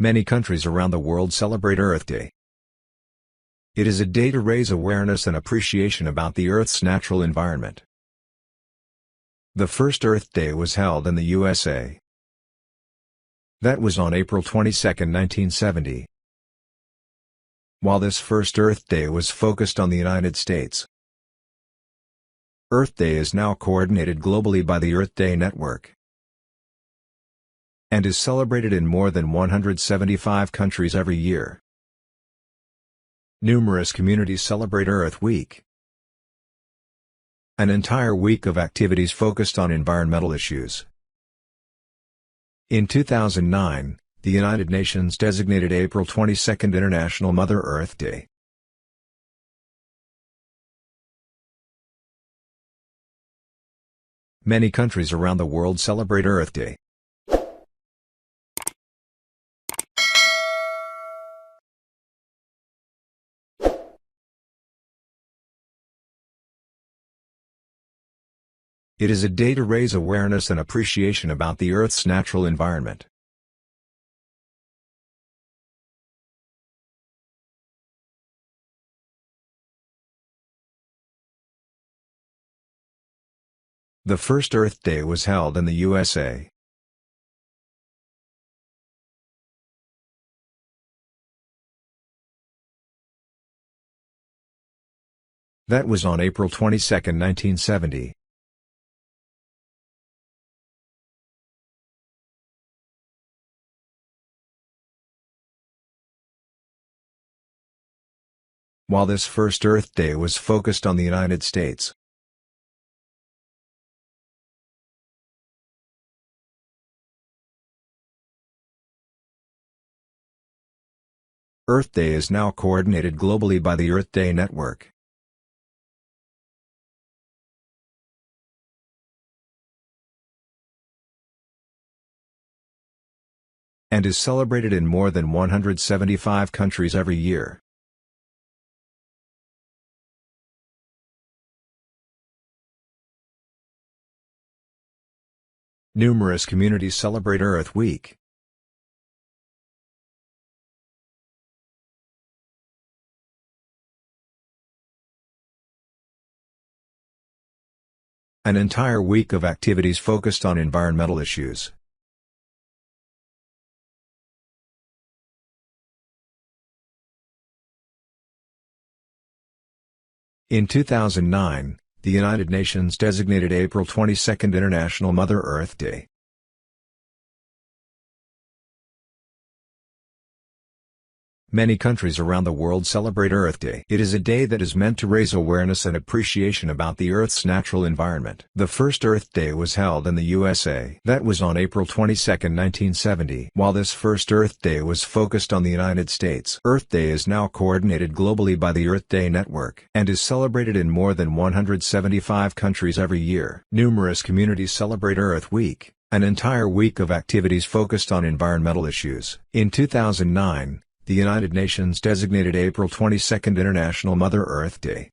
Many countries around the world celebrate Earth Day. It is a day to raise awareness and appreciation about the Earth's natural environment. The first Earth Day was held in the USA. That was on April 22, 1970. While this first Earth Day was focused on the United States, Earth Day is now coordinated globally by the Earth Day Network and is celebrated in more than 175 countries every year. Numerous communities celebrate Earth Week, an entire week of activities focused on environmental issues. In 2009, the United Nations designated April 22 International Mother Earth Day. Many countries around the world celebrate Earth Day. It is a day to raise awareness and appreciation about the Earth's natural environment. The first Earth Day was held in the USA. That was on April 22, 1970. While this first Earth Day was focused on the United States, Earth Day is now coordinated globally by the Earth Day Network and is celebrated in more than 175 countries every year. Numerous communities celebrate Earth Week, an entire week of activities focused on environmental issues. In 2009, the United Nations designated April 22 International Mother Earth Day. Many countries around the world celebrate Earth Day. It is a day that is meant to raise awareness and appreciation about the Earth's natural environment. The first Earth Day was held in the USA. That was on April 22, 1970. While this first Earth Day was focused on the United States, Earth Day is now coordinated globally by the Earth Day Network and is celebrated in more than 175 countries every year. Numerous communities celebrate Earth Week, an entire week of activities focused on environmental issues. In 2009, the United Nations designated April 22 International Mother Earth Day.